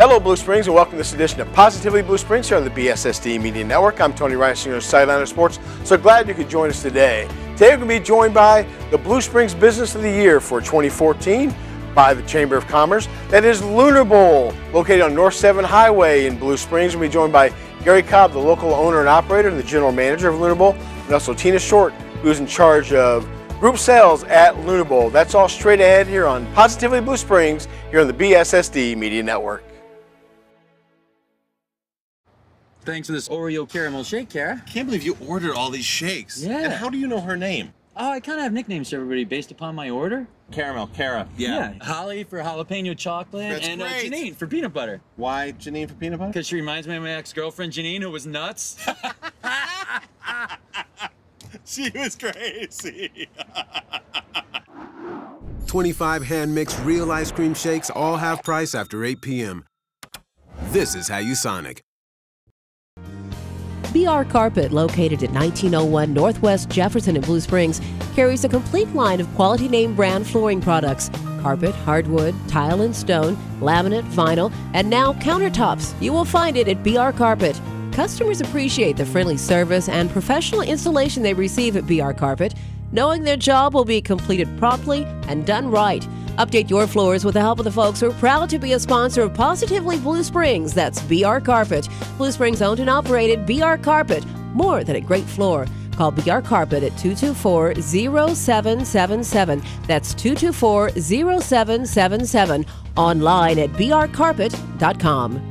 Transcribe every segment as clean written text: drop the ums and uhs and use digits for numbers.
Hello, Blue Springs, and welcome to this edition of Positively Blue Springs here on the BSSD Media Network. I'm Tony Wrisinger of Sideliner Sports. So glad you could join us today. Today we're going to be joined by the Blue Springs Business of the Year for 2014 by the Chamber of Commerce. That is Lunar Bowl, located on North 7 Highway in Blue Springs. We're going to be joined by Gary Cobb, the local owner and operator and the general manager of Lunar Bowl, and also Tina Short, who's in charge of group sales at Lunar Bowl. That's all straight ahead here on Positively Blue Springs here on the BSSD Media Network. Thanks for this Oreo caramel shake, Kara. I can't believe you ordered all these shakes. Yeah. And how do you know her name? Oh, I kind of have nicknames for everybody based upon my order. Caramel, Kara. Yeah. Holly for jalapeno chocolate. That's and great. Janine for peanut butter. Why Janine for peanut butter? Because she reminds me of my ex-girlfriend Janine, who was nuts. She was crazy. 25 hand-mixed real ice cream shakes, all half price after 8 p.m. This is how you Sonic. BR Carpet, located at 1901 Northwest Jefferson in Blue Springs, carries a complete line of quality name brand flooring products: carpet, hardwood, tile and stone, laminate, vinyl, and now countertops. You will find it at BR Carpet. Customers appreciate the friendly service and professional installation they receive at BR Carpet, knowing their job will be completed promptly and done right. Update your floors with the help of the folks who are proud to be a sponsor of Positively Blue Springs. That's BR Carpet. Blue Springs owned and operated. BR Carpet, more than a great floor. Call BR Carpet at 224-0777. That's 224-0777. Online at brcarpet.com.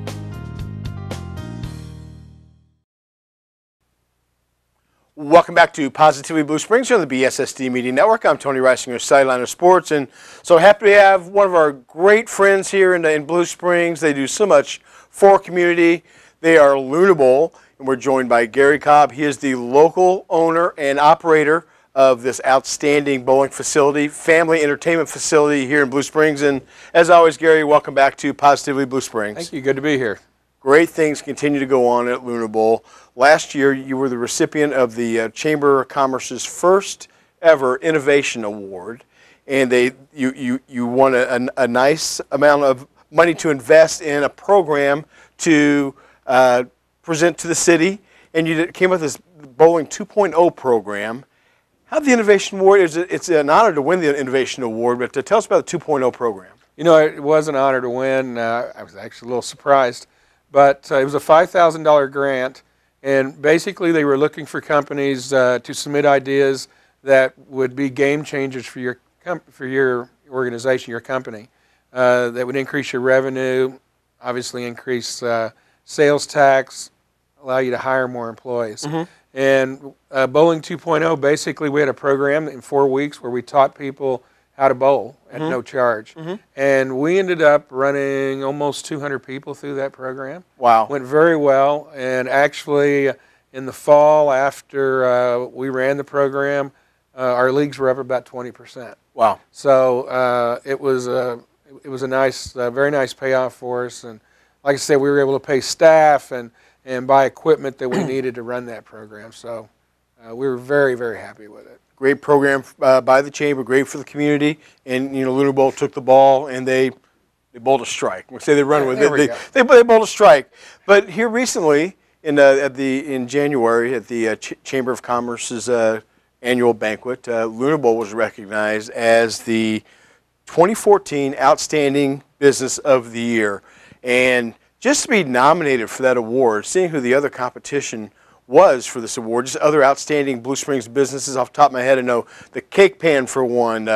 Welcome back to Positively Blue Springs here on the BSSD Media Network. I'm Tony Wrisinger of Sideliner Sports, and so happy to have one of our great friends here in Blue Springs. They do so much for our community. They are Lunar Bowl, and we're joined by Gary Cobb. He is the local owner and operator of this outstanding bowling facility, family entertainment facility here in Blue Springs. And as always, Gary, welcome back to Positively Blue Springs. Thank you. Good to be here. Great things continue to go on at Lunar Bowl. Last year, you were the recipient of the Chamber of Commerce's first ever Innovation Award, and you won a nice amount of money to invest in a program to present to the city, and you came up with this Bowling 2.0 program. How did the Innovation Award? It's an honor to win the Innovation Award, but tell us about the 2.0 program. You know, it was an honor to win. I was actually a little surprised. But it was a $5,000 grant, and basically they were looking for companies to submit ideas that would be game changers for your organization, your company, that would increase your revenue, obviously increase sales tax, allow you to hire more employees. Mm-hmm. And Bowling 2.0, basically we had a program in 4 weeks where we taught people how to bowl at no charge. Mm-hmm. And we ended up running almost 200 people through that program. Wow. Went very well. And actually, in the fall, after we ran the program, our leagues were up about 20%. Wow. So it was a nice, very nice payoff for us. And like I said, we were able to pay staff and buy equipment that we needed to run that program. So we were very, very happy with it. Great program by the Chamber, great for the community, and Lunar Bowl took the ball and they bowled a strike. We say they run with it. They bowled a strike. But here recently, in January at the Chamber of Commerce's annual banquet, Lunar Bowl was recognized as the 2014 Outstanding Business of the Year, and just to be nominated for that award, seeing who the other competition was for this award, just other outstanding Blue Springs businesses. Off the top of my head, I know the Cake Pan for one,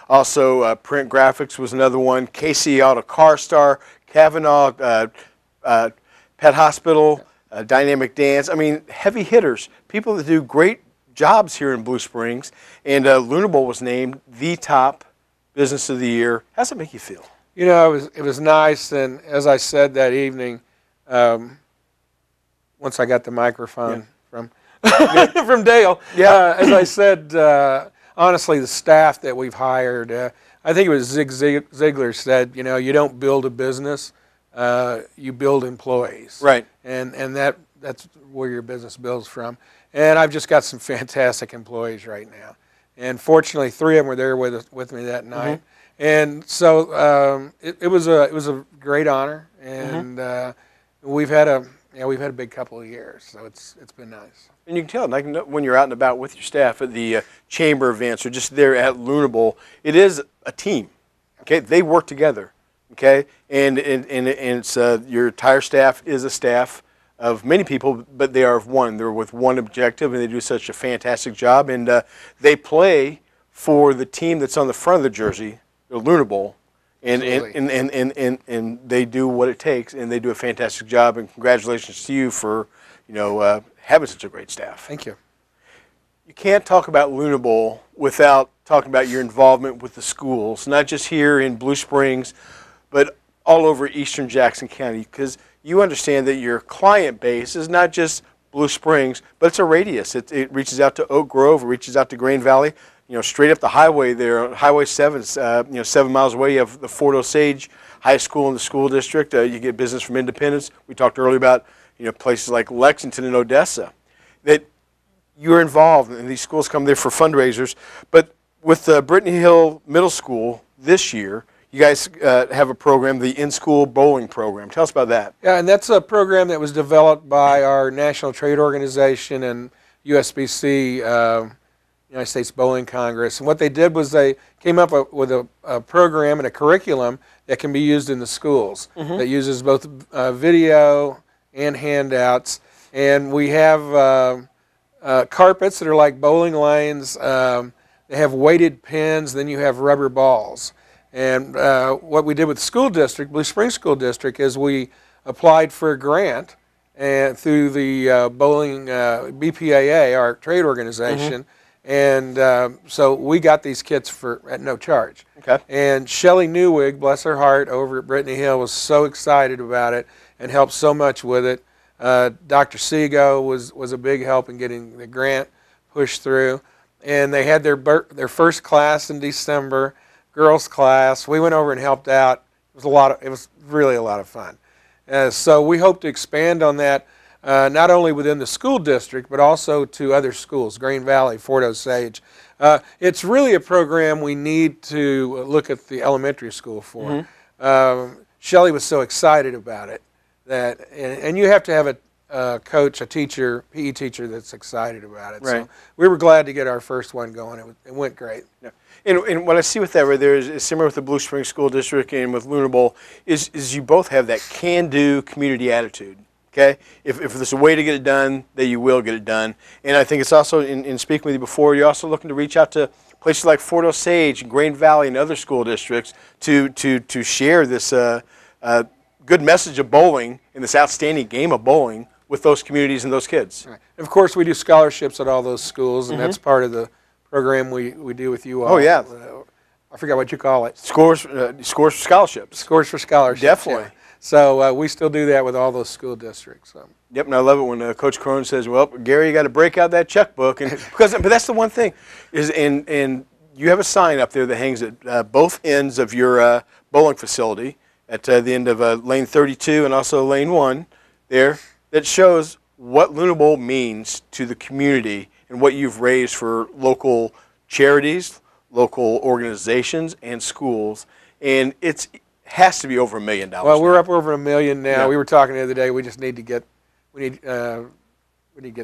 also Print Graphics was another one, KC Auto Car Star, Kavanaugh, Pet Hospital, Dynamic Dance. I mean, heavy hitters, people that do great jobs here in Blue Springs, and Lunar Bowl was named the top business of the year. How does it make you feel? You know, it was nice, and as I said that evening, once I got the microphone from from Dale. As I said, honestly, the staff that we've hired, I think it was Zig Ziglar said, you don't build a business, you build employees. Right. And that's where your business builds from. And I've just got some fantastic employees right now. And fortunately, 3 of them were there with me that night. And so it was a great honor, and we've had a big couple of years, so it's been nice. And you can tell, like, when you're out and about with your staff at the chamber events or just there at Lunar Bowl, it is a team. Okay, they work together. Okay, and it's your entire staff is a staff of many people, but they are of one. They're with one objective, and they do such a fantastic job. And they play for the team that's on the front of the jersey, the Lunar Bowl, and they do what it takes, and they do a fantastic job. And congratulations to you for having such a great staff. Thank you. You can't talk about Lunar Bowl without talking about your involvement with the schools, not just here in Blue Springs, but all over eastern Jackson County, because you understand that your client base is not just Blue Springs, but it's a radius. It reaches out to Oak Grove, it reaches out to Grain Valley, straight up the highway there, Highway 7, 7 miles away. You have the Fort Osage High School in the school district. You get business from Independence. We talked earlier about places like Lexington and Odessa. That you're involved, and these schools come there for fundraisers. But with Brittany Hill Middle School this year, you guys have a program, the In-School Bowling Program. Tell us about that. Yeah, and that's a program that was developed by our National Trade Organization and USBC, United States Bowling Congress. And what they did was they came up with a program and a curriculum that can be used in the schools that uses both video and handouts. And we have carpets that are like bowling lanes. They have weighted pins, then you have rubber balls. And what we did with the school district, Blue Springs School District, is we applied for a grant and through the bowling BPAA, our trade organization, and so we got these kits at no charge. Okay. And Shelley Newig, bless her heart, over at Brittany Hill was so excited about it and helped so much with it. Dr. Seago was a big help in getting the grant pushed through. And they had their first class in December, girls class. We went over and helped out. It was really a lot of fun. So we hope to expand on that, not only within the school district, but also to other schools, Grain Valley, Fort Osage. It's really a program we need to look at the elementary school for. Shelley was so excited about it and you have to have a coach, a teacher, PE teacher that's excited about it. Right. So we were glad to get our first one going. It went great. Yeah. And what I see with that right there is similar with the Blue Springs School District and with Lunar Bowl is you both have that can-do community attitude. Okay, if there's a way to get it done, that you will get it done. And I think it's also, in speaking with you before, you're also looking to reach out to places like Fort Osage and Grain Valley and other school districts to share this good message of bowling and this outstanding game of bowling with those communities and those kids. Right. Of course, we do scholarships at all those schools, and that's part of the program we do with you all. Oh, yeah. I forgot what you call it. Scores for scholarships. Scores for scholarships. Definitely. Yeah. So we still do that with all those school districts. So. Yep, and I love it when Coach Crone says, "Well, Gary, you got to break out that checkbook," and but that's the one thing is, and you have a sign up there that hangs at both ends of your bowling facility at the end of lane 32 and also lane 1 there that shows what Lunar Bowl means to the community and what you've raised for local charities, local organizations, and schools, and it has to be over $1 million. Well, we're up over $1 million now. Yeah. We were talking the other day. We just need to get the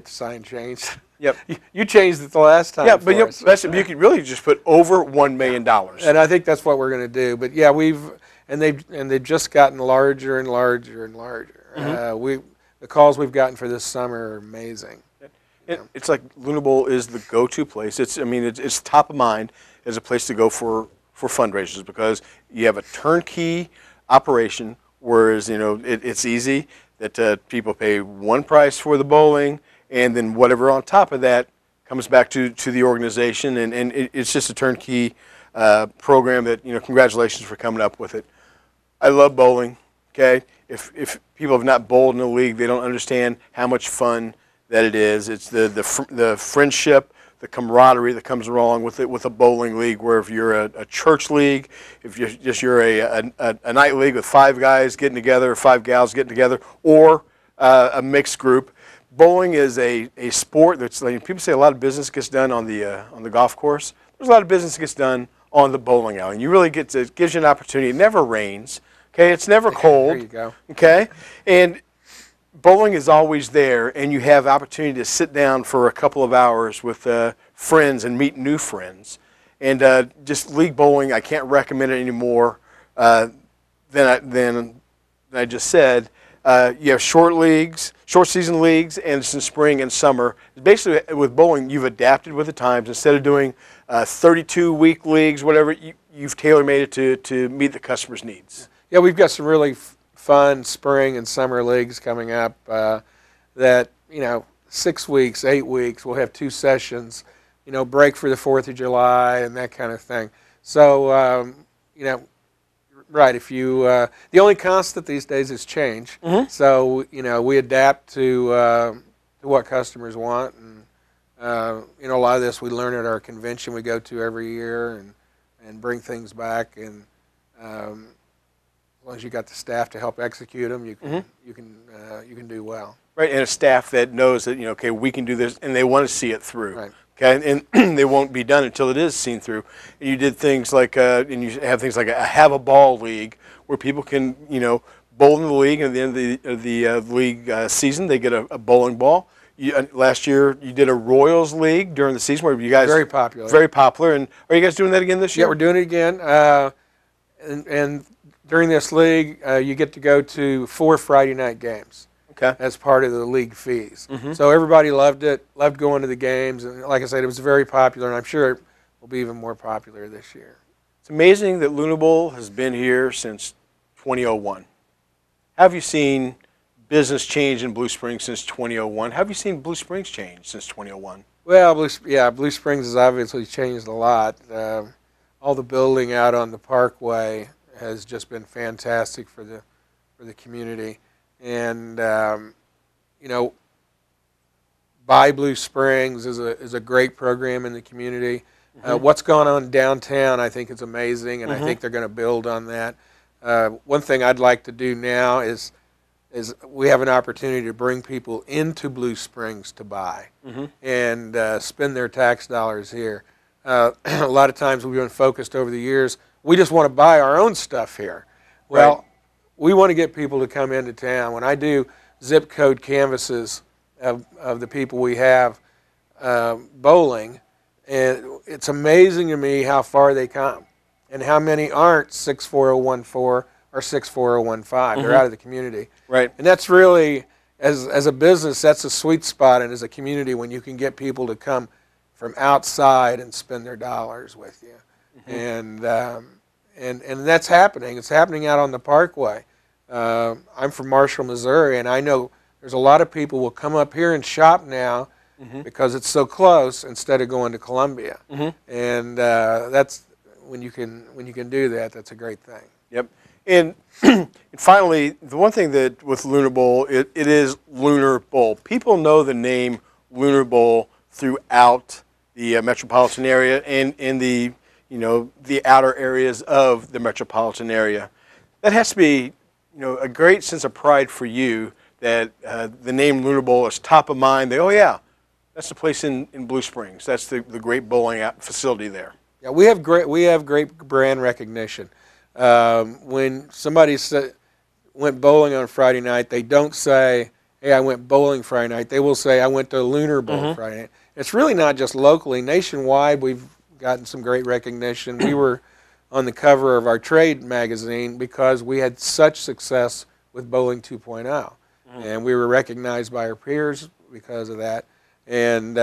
sign changed. Yep. You changed it the last time. Yeah, but you could really just put over $1 million. And I think that's what we're going to do. But yeah, they've just gotten larger and larger and larger. The calls we've gotten for this summer are amazing. It's like Lunar Bowl is the go-to place. It's top of mind as a place to go for fundraisers because you have a turnkey operation, whereas it's easy that people pay one price for the bowling, and then whatever on top of that comes back to the organization, and it's just a turnkey program that congratulations for coming up with it. I love bowling. Okay, if people have not bowled in a league, they don't understand how much fun that it is. It's the friendship, the camaraderie that comes along with it with a bowling league. Where if you're a church league, if you're a night league with 5 guys getting together, or 5 gals getting together, or a mixed group, bowling is a sport that's like people say a lot of business gets done on the golf course. There's a lot of business that gets done on the bowling alley. And you really get to, it gives you an opportunity. It never rains. Okay, it's never cold. There you go. Okay, and bowling is always there, and you have opportunity to sit down for a couple of hours with friends and meet new friends. And just league bowling, I can't recommend it anymore than I just said. You have short leagues, short season leagues, and it's in spring and summer. Basically, with bowling, you've adapted with the times. Instead of doing 32-week leagues, whatever, you've tailor-made it to meet the customer's needs. Yeah, we've got some really fun spring and summer leagues coming up that, 6 weeks, 8 weeks, we'll have 2 sessions, break for the 4th of July and that kind of thing. So, right, if you, the only constant these days is change. Mm-hmm. So, we adapt to what customers want. And, a lot of this we learn at our convention we go to every year and bring things back. And as long as you got the staff to help execute them, you can you can do well. Right, and a staff that knows that okay, we can do this, and they want to see it through. Right. Okay, and they won't be done until it is seen through. And you did things like, and you have things like a have a ball league where people can bowl in the league, and at the end of the league season they get a bowling ball. Last year you did a Royals league during the season where you guys Very popular. Very popular. And are you guys doing that again this year? Yeah, we're doing it again. And during this league, you get to go to 4 Friday night games. Okay. As part of the league fees. Mm-hmm. So everybody loved it, loved going to the games. And like I said, it was very popular, and I'm sure it will be even more popular this year. It's amazing that Lunar Bowl has been here since 2001. Have you seen business change in Blue Springs since 2001? Have you seen Blue Springs change since 2001? Well, Blue Springs has obviously changed a lot. All the building out on the Parkway has just been fantastic for the community. And Buy Blue Springs is a great program in the community. Mm-hmm. What's going on downtown, I think, is amazing, and I think they're going to build on that. One thing I'd like to do now is we have an opportunity to bring people into Blue Springs to buy and spend their tax dollars here. A lot of times we've been focused over the years, we just want to buy our own stuff here. Well. Right. We want to get people to come into town. When I do zip code canvases of the people we have bowling, and it's amazing to me how far they come and how many aren't 64014 or 64015. They're out of the community. Right. And that's really, as a business, that's a sweet spot, and as a community when you can get people to come from outside and spend their dollars with you. And that's happening. It's happening out on the Parkway. I'm from Marshall, Missouri, and I know there's a lot of people will come up here and shop now because it's so close instead of going to Columbia. And that's when you can do that. That's a great thing. Yep. And finally, the one thing that with Lunar Bowl, it is Lunar Bowl. People know the name Lunar Bowl throughout the metropolitan area and in the the outer areas of the metropolitan area. That has to be, a great sense of pride for you that the name Lunar Bowl is top of mind. They, oh yeah, that's the place in Blue Springs. That's the great bowling facility there. Yeah, we have great brand recognition. When somebody went bowling on Friday night, they don't say, hey, I went bowling Friday night. They will say, I went to Lunar Bowl Friday night. It's really not just locally. Nationwide, we've gotten some great recognition. We were on the cover of our trade magazine because we had such success with Bowling 2.0. And we were recognized by our peers because of that. And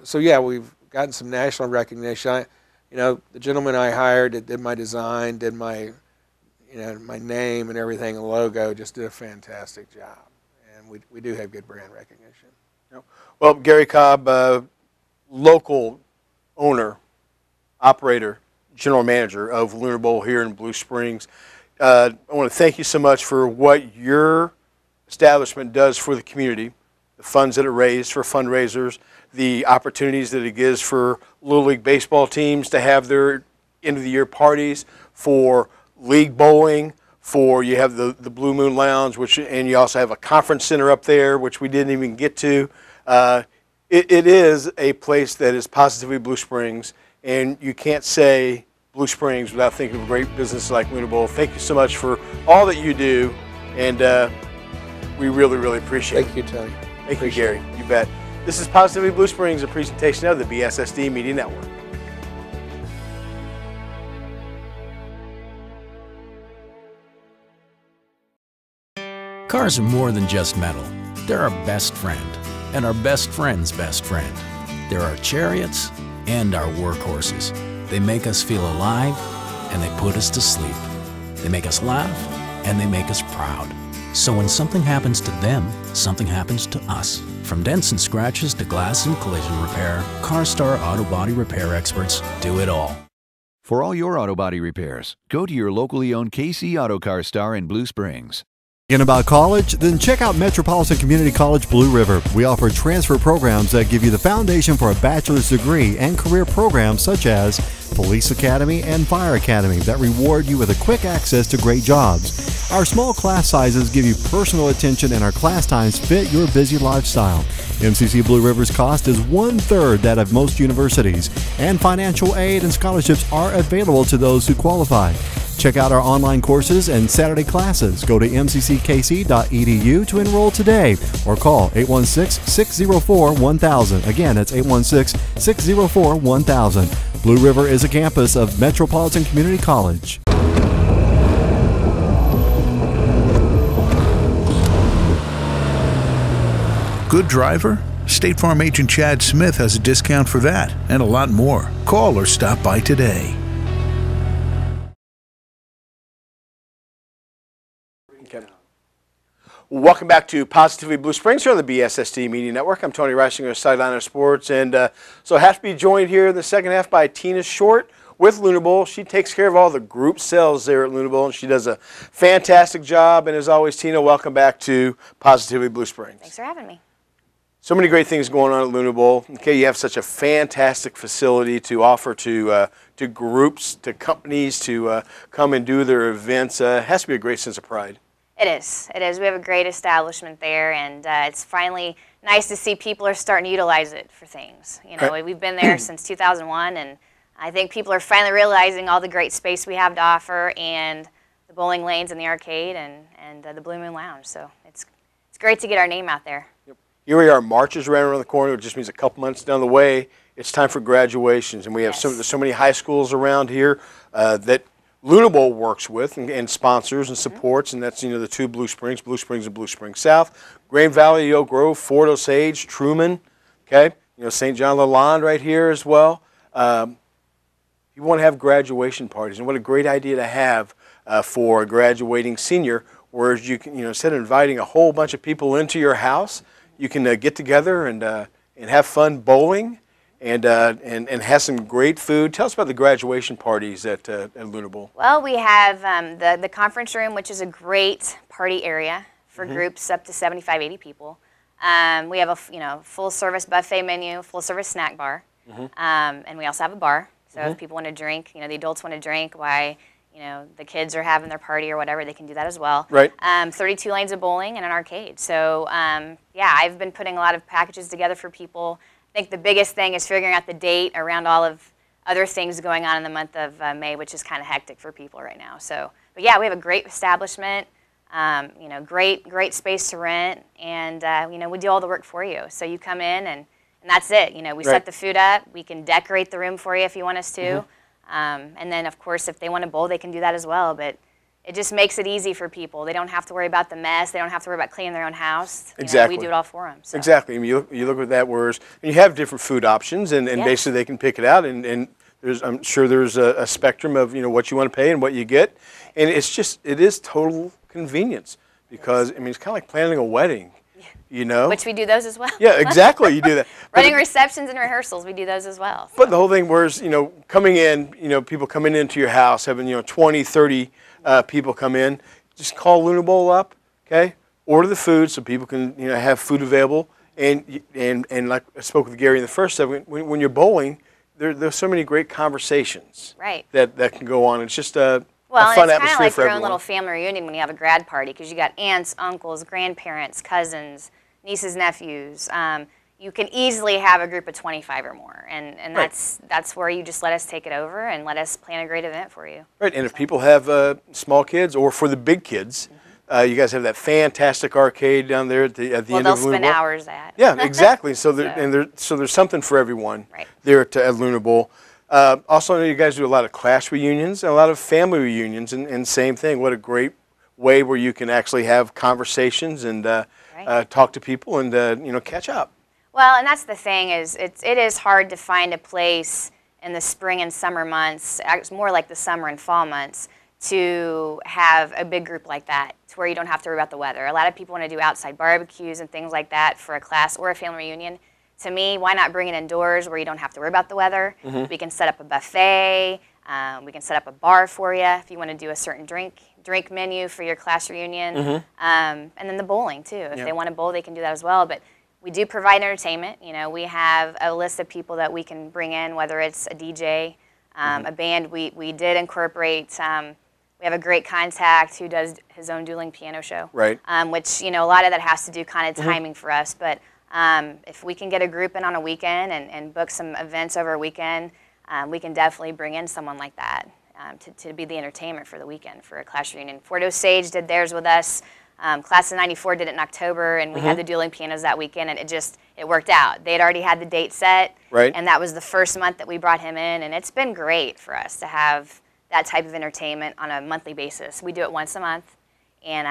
so, yeah, we've gotten some national recognition. The gentleman I hired that did my design, did my, my name and everything, and logo, just did a fantastic job. And we do have good brand recognition. Well, Gary Cobb, local owner, operator, general manager of Lunar Bowl here in Blue Springs. I want to thank you so much for what your establishment does for the community, the funds that it raised for fundraisers, the opportunities that it gives for Little League baseball teams to have their end-of-the-year parties, for league bowling, for you have the Blue Moon Lounge, and you also have a conference center up there, which we didn't even get to. It is a place that is positively Blue Springs, and you can't say Blue Springs without thinking of a great business like Lunar Bowl. Thank you so much for all that you do, and we really, really appreciate it. Thank you, Tony. Thank you, Gary. You bet. This is Positively Blue Springs, a presentation of the BSSD Media Network. Cars are more than just metal. They're our best friend, and our best friend's best friend. They're our chariots and our workhorses. They make us feel alive, and they put us to sleep. They make us laugh, and they make us proud. So when something happens to them, something happens to us. From dents and scratches to glass and collision repair, CarStar Auto Body Repair experts do it all. For all your auto body repairs, go to your locally owned KC Auto CarStar in Blue Springs. Thinking about college? Then check out Metropolitan Community College Blue River. We offer transfer programs that give you the foundation for a bachelor's degree and career programs such as Police Academy and Fire Academy that reward you with a quick access to great jobs. Our small class sizes give you personal attention and our class times fit your busy lifestyle. MCC Blue River's cost is 1/3 that of most universities, and financial aid and scholarships are available to those who qualify. Check out our online courses and Saturday classes. Go to mcckc.edu to enroll today or call 816-604-1000. Again, that's 816-604-1000. Blue River is a campus of Metropolitan Community College. Good driver? State Farm agent Chad Smith has a discount for that and a lot more. Call or stop by today. Welcome back to Positively Blue Springs here on the BSSD Media Network. I'm Tony Wrisinger, Sideline of Sports, and so I have to be joined here in the second half by Tina Short with Lunar Bowl. She takes care of all the group sales there at Lunar Bowl, and she does a fantastic job. And as always, Tina, welcome back to Positively Blue Springs. Thanks for having me. So many great things going on at Lunar Bowl. Okay, you have such a fantastic facility to offer to groups, to companies to come and do their events. It has to be a great sense of pride. It is. It is. We have a great establishment there, and it's finally nice to see people are starting to utilize it for things. You know, Right. we've been there since 2001, and I think people are finally realizing all the great space we have to offer, and the bowling lanes and the arcade and the Blue Moon Lounge. So it's great to get our name out there. Here we are, March is right around the corner. It just means a couple months down the way, it's time for graduations. And we have so many high schools around here that Lunar Bowl works with and sponsors and supports, and that's, you know, the two Blue Springs and Blue Springs South, Grand Valley, Oak Grove, Fort Osage, Truman, okay, you know, St. John Lalonde right here as well. You want to have graduation parties, and what a great idea to have for a graduating senior, whereas you can, you know, instead of inviting a whole bunch of people into your house, you can get together and have fun bowling. And have some great food. Tell us about the graduation parties at Lunar Bowl. Well, we have the conference room, which is a great party area for groups up to 75, 80 people. We have a full service buffet menu, full service snack bar, and we also have a bar. So if people want to drink, you know, the adults want to drink while, you know, the kids are having their party or whatever, they can do that as well. Right. 32 lanes of bowling and an arcade. So yeah, I've been putting a lot of packages together for people. I think the biggest thing is figuring out the date around all of other things going on in the month of May, which is kind of hectic for people right now. So, but yeah, we have a great establishment, you know, great space to rent, and you know, we do all the work for you. So you come in and that's it. You know, we set the food up. We can decorate the room for you if you want us to, and then of course if they want to bowl, they can do that as well. But it just makes it easy for people. They don't have to worry about the mess. They don't have to worry about cleaning their own house. Exactly. You know, we do it all for them. So. Exactly. I mean, you look at that, whereas you have different food options, and basically they can pick it out, and I'm sure there's a spectrum of, you know, what you want to pay and what you get, and it is total convenience, because I mean, it's kind of like planning a wedding. You know? Which we do those as well. Yeah, exactly. You do that. Running receptions and rehearsals, we do those as well. So. But the whole thing, whereas, you know, coming in, you know, people coming into your house, having, you know, 20, 30 people come in, just call Lunar Bowl up, okay? Order the food so people can, you know, have food available. And like I spoke with Gary in the first segment, when you're bowling, there's so many great conversations that can go on. It's just a fun atmosphere for everyone. Well, it's kind of like your own little family reunion when you have a grad party, because you got aunts, uncles, grandparents, cousins, nieces, nephews. you can easily have a group of 25 or more, and that's where you just let us take it over and let us plan a great event for you. Right, and if people have small kids, or for the big kids, you guys have that fantastic arcade down there at the end of Lunar Well, Bowl. they'll spend hours at. Yeah, exactly. So there's something for everyone there at Lunar Bowl. Also, I know you guys do a lot of class reunions and a lot of family reunions, and same thing. What a great way where you can actually have conversations and talk to people and catch up. Well, and that's the thing is it is hard to find a place in the spring and summer months. It's more like the summer and fall months to have a big group like that, to where you don't have to worry about the weather. A lot of people want to do outside barbecues and things like that for a class or a family reunion. To me, why not bring it indoors where you don't have to worry about the weather? We can set up a buffet. We can set up a bar for you if you want to do a certain drink menu for your class reunion. And then the bowling too. If they want to bowl, they can do that as well. But we do provide entertainment. We have a list of people that we can bring in, whether it's a DJ, a band. We did incorporate. We have a great contact who does his own dueling piano show. Right. Which a lot of that has to do kind of timing for us. But if we can get a group in on a weekend and book some events over a weekend, we can definitely bring in someone like that to be the entertainment for the weekend for a class reunion. Fort Osage did theirs with us. Class of '94 did it in October, and we had the dueling pianos that weekend, and it worked out. They had already had the date set, and that was the first month that we brought him in, and it's been great for us to have that type of entertainment on a monthly basis. We do it once a month, and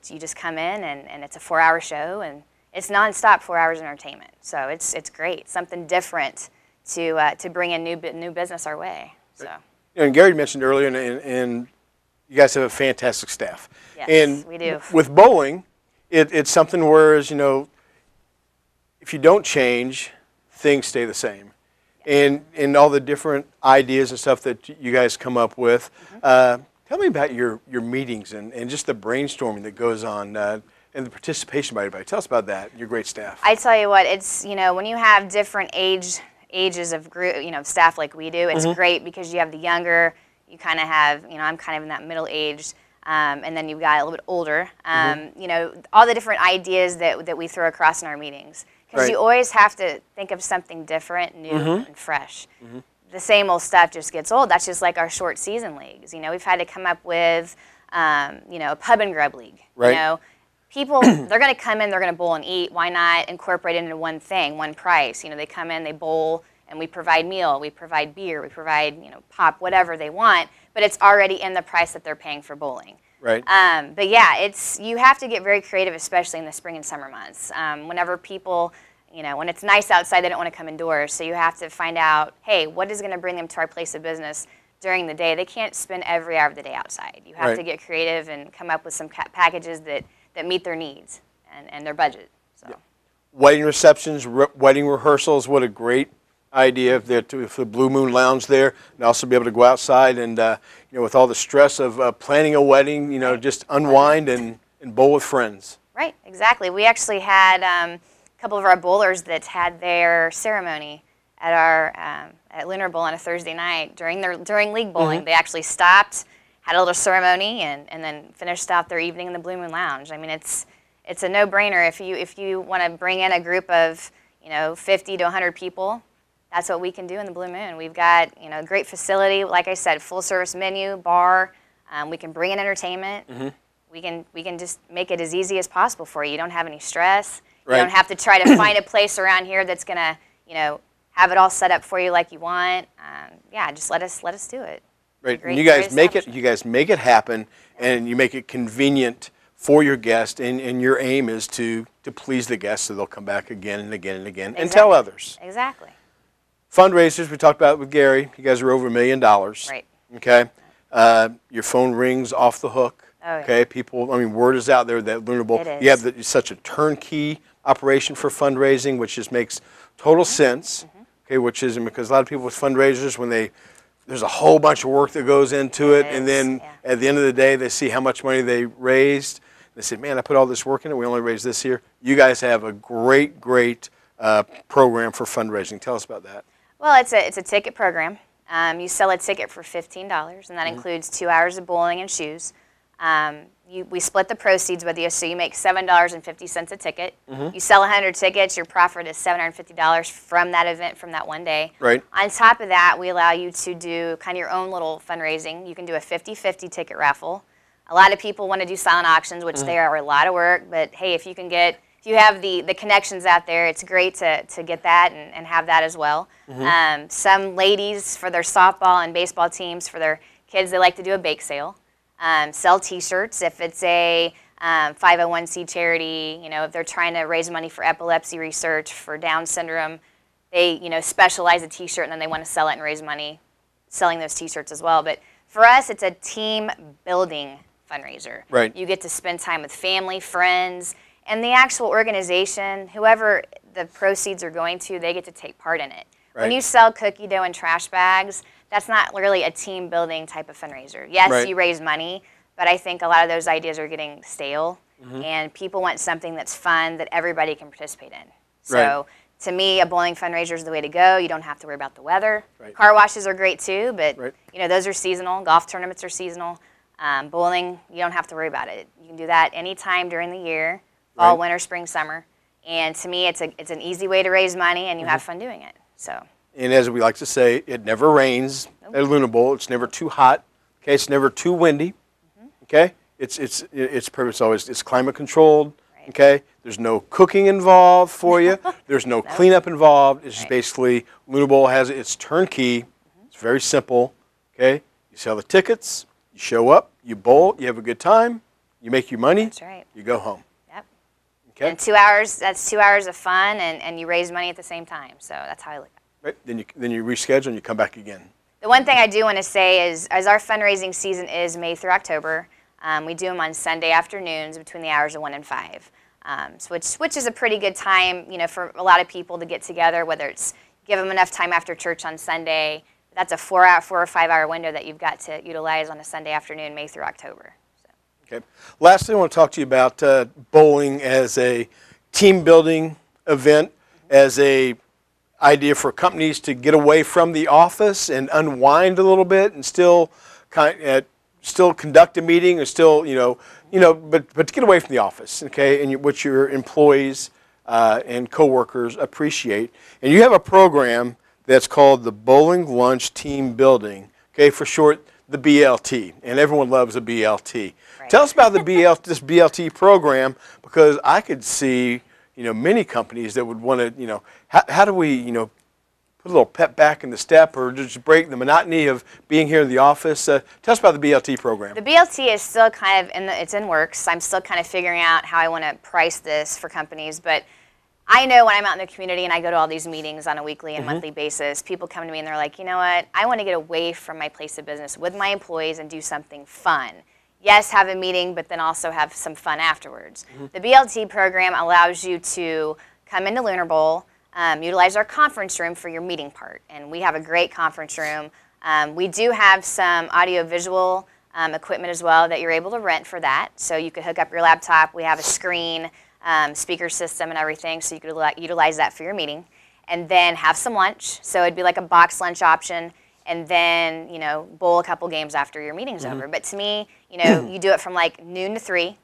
you just come in, and it's a 4-hour show, and it's nonstop 4 hours of entertainment. So it's great, something different to bring in new business our way. So. And Gary mentioned earlier, and you guys have a fantastic staff. Yes, and we do. With bowling, it's something whereas, if you don't change, things stay the same. And all the different ideas and stuff that you guys come up with. Tell me about your meetings and just the brainstorming that goes on and the participation by everybody. Tell us about that, your great staff. I tell you what, it's, when you have different ages of group, staff like we do, it's great because you have the younger, you kind of have, I'm kind of in that middle age, and then you've got a little bit older. All the different ideas that we throw across in our meetings. Because you always have to think of something different, new, and fresh. The same old stuff just gets old. That's just like our short season leagues. We've had to come up with, a pub and grub league. People, they're going to come in, they're going to bowl and eat. Why not incorporate it into one thing, one price? They come in, they bowl, and we provide meal, we provide beer, we provide, pop, whatever they want, but it's already in the price that they're paying for bowling. Right. But yeah, you have to get very creative, especially in the spring and summer months. Whenever people, when it's nice outside, they don't want to come indoors, so you have to find out, hey, what is going to bring them to our place of business during the day? They can't spend every hour of the day outside. You have to get creative and come up with some packages that meet their needs and their budget. So. Yeah. Wedding receptions, wedding rehearsals, what a great idea for the Blue Moon Lounge there, and also be able to go outside and, with all the stress of planning a wedding, just unwind and bowl with friends. Right, exactly. We actually had a couple of our bowlers that had their ceremony at our at Lunar Bowl on a Thursday night during league bowling. They actually stopped, had a little ceremony, and then finished out their evening in the Blue Moon Lounge. I mean, it's a no-brainer if you want to bring in a group of 50 to 100 people. That's what we can do in the Blue Moon. We've got a great facility, like I said, full-service menu, bar. We can bring in entertainment. We can just make it as easy as possible for you. You don't have any stress. You don't have to try to find a place around here that's gonna have it all set up for you like you want. Yeah, just let us do it. Right, and you guys make it happen, and you make it convenient for your guest, and your aim is to please the guests so they'll come back again and again and again and tell others. Exactly. Fundraisers, we talked about with Gary. You guys are over $1 million. Right. Okay. Your phone rings off the hook. Oh, yeah. Okay. People, word is out there that Lunar Bowl, you have such a turnkey operation for fundraising, which just makes total sense. Okay, which is because a lot of people with fundraisers, when there's a whole bunch of work that goes into it, and then at the end of the day, they see how much money they raised. They say, man, I put all this work in it. We only raised this here. You guys have a great program for fundraising. Tell us about that. Well, it's a ticket program. You sell a ticket for $15, and that includes 2 hours of bowling and shoes. We split the proceeds with you, so you make $7.50 a ticket. Mhm. You sell 100 tickets, your profit is $750 from that event, from that one day. Right. On top of that, we allow you to do kind of your own little fundraising. You can do a 50-50 ticket raffle. A lot of people want to do silent auctions, which they are a lot of work, but hey, if you have the connections out there, it's great to get that and have that as well. Some ladies, for their softball and baseball teams, for their kids, they like to do a bake sale. Sell T-shirts if it's a 501c charity. If they're trying to raise money for epilepsy research, for Down syndrome, they specialize a T-shirt and then they want to sell it and raise money selling those T-shirts as well. But for us, it's a team building fundraiser. Right. You get to spend time with family, friends, and the actual organization. Whoever the proceeds are going to, they get to take part in it. Right. When you sell cookie dough and trash bags, that's not really a team building type of fundraiser. Yes, Right. you raise money, but I think a lot of those ideas are getting stale, and people want something that's fun that everybody can participate in. So Right. to me, a bowling fundraiser is the way to go. You don't have to worry about the weather. Right. Car washes are great too, but Right. those are seasonal. Golf tournaments are seasonal. Bowling, you don't have to worry about it. You can do that anytime during the year, fall, Right. winter, spring, summer. And to me, it's an easy way to raise money, and you have fun doing it. So. And as we like to say, it never rains at Lunar Bowl. It's never too hot. Okay, it's never too windy. Okay, its purpose always it's climate controlled. Right. Okay, there's no cooking involved for you. There's no cleanup involved. It's just basically Lunar Bowl has it's turnkey. It's very simple. Okay, you sell the tickets, you show up, you bowl, you have a good time, you make your money. That's right. You go home. Yep. Okay. And 2 hours, that's 2 hours of fun, and you raise money at the same time. So that's how I look at it. Right. Then you reschedule and you come back again. The one thing I do want to say is, as our fundraising season is May through October, we do them on Sunday afternoons between the hours of 1 and 5, which is a pretty good time, for a lot of people to get together. Whether it's give them enough time after church on Sunday, that's a 4 or 5 hour window that you've got to utilize on a Sunday afternoon, May through October. So. Okay. Lastly, I want to talk to you about bowling as a team building event, as a idea for companies to get away from the office and unwind a little bit and still still conduct a meeting or still but to get away from the office, okay, and which your employees and coworkers appreciate. And you have a program that's called the Bowling Lunch Team Building, okay, for short, the BLT, and everyone loves a BLT. Right. Tell us about this BLT program, because I could see many companies that would want to, how do we, put a little pep back in the step or just break the monotony of being here in the office? Tell us about the BLT program. The BLT is still kind of it's in works. I'm still kind of figuring out how I want to price this for companies, but I know when I'm out in the community and I go to all these meetings on a weekly and monthly basis, people come to me and they're like, you know what, I want to get away from my place of business with my employees and do something fun. Yes, have a meeting, but then also have some fun afterwards. The BLT program allows you to come into Lunar Bowl, utilize our conference room for your meeting part, and we have a great conference room. We do have some audio-visual equipment as well that you're able to rent for that, so you could hook up your laptop. We have a screen, speaker system and everything, so you could utilize that for your meeting, and then have some lunch. So it'd be like a box lunch option, and then bowl a couple games after your meeting's over. But to me, you do it from like noon to 3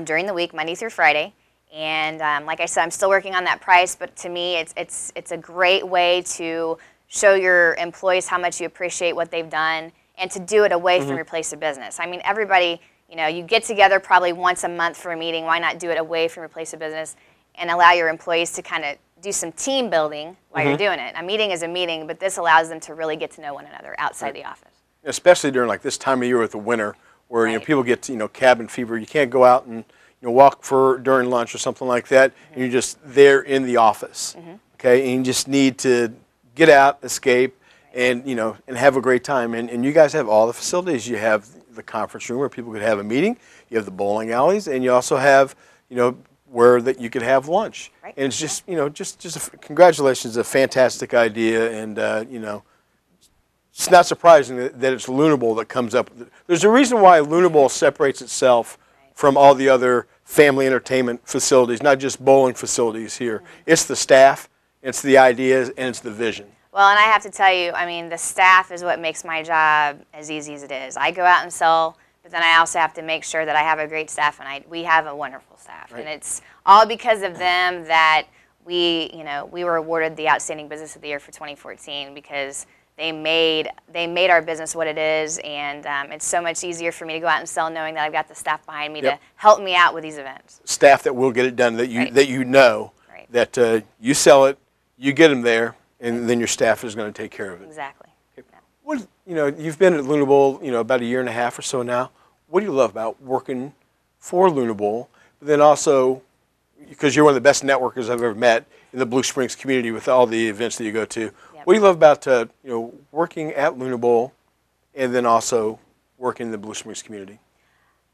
during the week, Monday through Friday. And like I said, I'm still working on that price, but to me, it's a great way to show your employees how much you appreciate what they've done, and to do it away from your place of business. I mean, everybody, you get together probably once a month for a meeting. Why not do it away from your place of business and allow your employees to kind of do some team building while you're doing it? A meeting is a meeting, but this allows them to really get to know one another outside the office. Especially during like this time of year with the winter, where people get cabin fever. You can't go out and walk during lunch or something like that, and you're just there in the office. Okay, and you just need to get out, escape, and and have a great time. And you guys have all the facilities. You have the conference room where people could have a meeting. You have the bowling alleys, and you also have where that you could have lunch. Right. And it's just congratulations, a fantastic idea, and it's not surprising that it's Lunar Bowl that comes up. There's a reason why Lunar Bowl separates itself from all the other family entertainment facilities, not just bowling facilities here. It's the staff, it's the ideas, and it's the vision. Well, and I have to tell you, I mean, the staff is what makes my job as easy as it is. I go out and sell but then I also have to make sure that I have a great staff, and we have a wonderful staff. Right. And it's all because of them that we were awarded the Outstanding Business of the Year for 2014, because they made our business what it is, and it's so much easier for me to go out and sell knowing that I've got the staff behind me to help me out with these events. Staff that will get it done, that you know that you sell it, you get them there, and then your staff is going to take care of it. Exactly. Okay. What, you've been at Lunar Bowl, about a year and a half or so now. What do you love about working for Lunar Bowl? But then also, because you're one of the best networkers I've ever met in the Blue Springs community with all the events that you go to. Yep. What do you love about working at Lunar Bowl, and then also working in the Blue Springs community?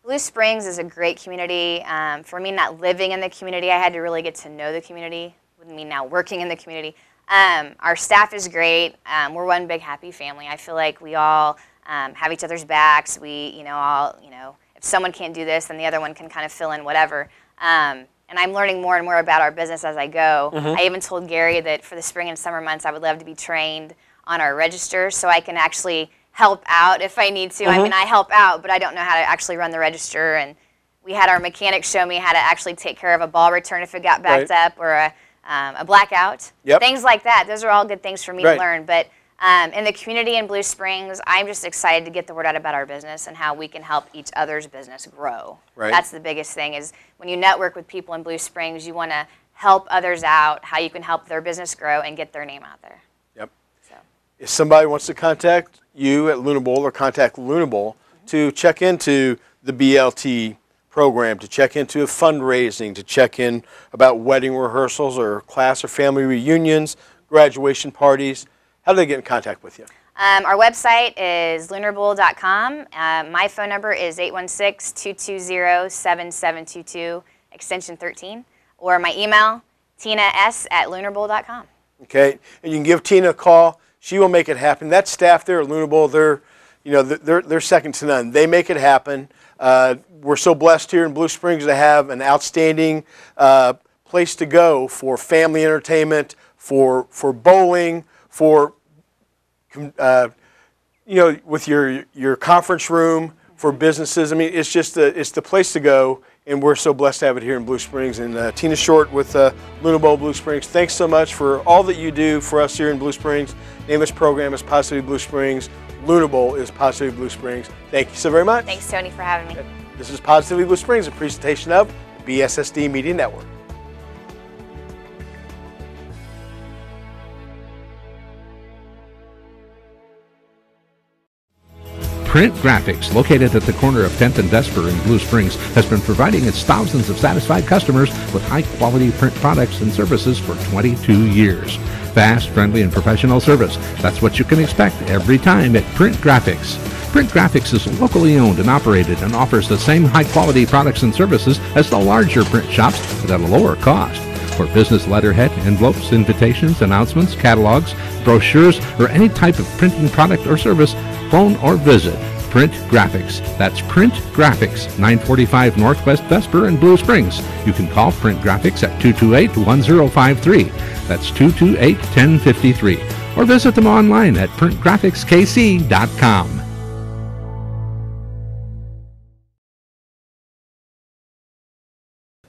Blue Springs is a great community. For me, not living in the community, I had to really get to know the community. With me now working in the community, our staff is great. We're one big happy family. I feel like we all have each other's backs. We, if someone can't do this, then the other one can kind of fill in whatever. And I'm learning more and more about our business as I go. Mm-hmm. I even told Gary that for the spring and summer months, I would love to be trained on our register so I can actually help out if I need to. Mm-hmm. I mean, I help out, but I don't know how to actually run the register. And we had our mechanic show me how to actually take care of a ball return if it got backed up, or a blackout. Yep. Things like that. Those are all good things for me to learn. But in the community in Blue Springs, I'm just excited to get the word out about our business and how we can help each other's business grow. Right. That's the biggest thing, is when you network with people in Blue Springs, you want to help others out, how you can help their business grow and get their name out there. Yep. So, if somebody wants to contact you at Lunar Bowl or contact Lunar Bowl to check into the BLT program, to check into fundraising, to check in about wedding rehearsals or class or family reunions, graduation parties, how do they get in contact with you? Our website is lunarbowl.com. My phone number is 816-220-7722, extension 13. Or my email, tina.s@lunarbowl.com. Okay, and you can give Tina a call. She will make it happen. That staff there at Lunar Bowl, they're second to none. They make it happen. We're so blessed here in Blue Springs to have an outstanding place to go for family entertainment, for bowling, for with your conference room, for businesses. I mean, it's just it's the place to go, and we're so blessed to have it here in Blue Springs. And Tina Short with Lunar Bowl Blue Springs, thanks so much for all that you do for us here in Blue Springs. The name of this program is Positively Blue Springs. Lunar Bowl is Positively Blue Springs. Thank you so very much. Thanks, Tony, for having me. This is Positively Blue Springs, a presentation of the BSSD Media Network. Print Graphics, located at the corner of 10th and Vesper in Blue Springs, has been providing its thousands of satisfied customers with high-quality print products and services for 22 years. Fast, friendly, and professional service. That's what you can expect every time at Print Graphics. Print Graphics is locally owned and operated and offers the same high-quality products and services as the larger print shops, but at a lower cost. For business letterhead, envelopes, invitations, announcements, catalogs, brochures, or any type of printing product or service, phone or visit Print Graphics. That's Print Graphics, 945 Northwest Vesper in Blue Springs. You can call Print Graphics at 228-1053. That's 228-1053. Or visit them online at printgraphicskc.com.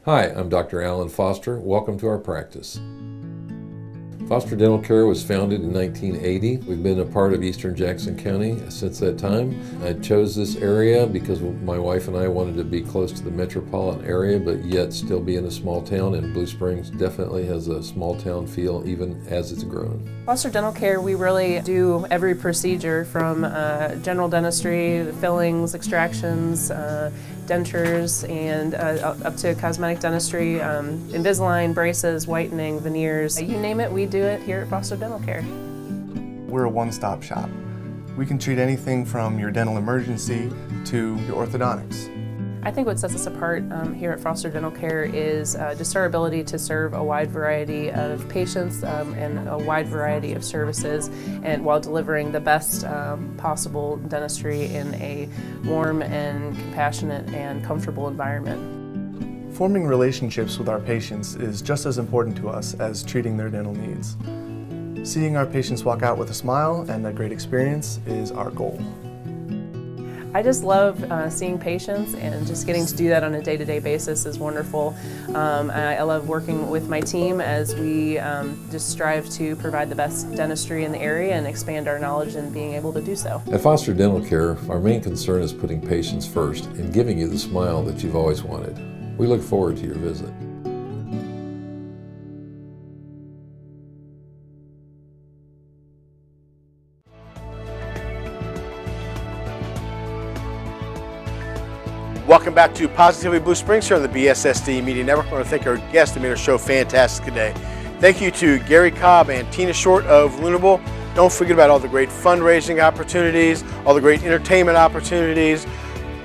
Hi, I'm Dr. Alan Foster. Welcome to our practice. Foster Dental Care was founded in 1980. We've been a part of Eastern Jackson County since that time. I chose this area because my wife and I wanted to be close to the metropolitan area, but yet still be in a small town, and Blue Springs definitely has a small town feel even as it's grown. Foster Dental Care, we really do every procedure from general dentistry, fillings, extractions, dentures, and up to cosmetic dentistry, Invisalign, braces, whitening, veneers. You name it, we do it here at Foster Dental Care. We're a one-stop shop. We can treat anything from your dental emergency to your orthodontics. I think what sets us apart here at Foster Dental Care is just our ability to serve a wide variety of patients and a wide variety of services, and while delivering the best possible dentistry in a warm and compassionate and comfortable environment. Forming relationships with our patients is just as important to us as treating their dental needs. Seeing our patients walk out with a smile and a great experience is our goal. I just love seeing patients, and just getting to do that on a day-to-day basis is wonderful. I love working with my team as we just strive to provide the best dentistry in the area and expand our knowledge and being able to do so. At Foster Dental Care, our main concern is putting patients first and giving you the smile that you've always wanted. We look forward to your visit. Welcome back to Positively Blue Springs here on the BSSD Media Network. I want to thank our guests that made our show fantastic today. Thank you to Gary Cobb and Tina Short of Lunar Bowl. Don't forget about all the great fundraising opportunities, all the great entertainment opportunities.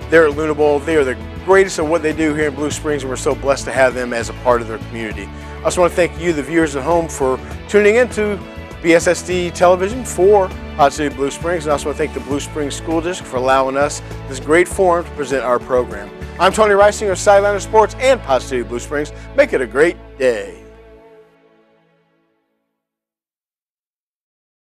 They're at Lunar Bowl. They are the greatest at what they do here in Blue Springs, and we're so blessed to have them as a part of their community. I also want to thank you, the viewers at home, for tuning in to BSSD Television for Positively Blue Springs, and I also want to thank the Blue Springs School District for allowing us this great forum to present our program. I'm Tony Wrisinger of Sideline Sports and Positively Blue Springs. Make it a great day.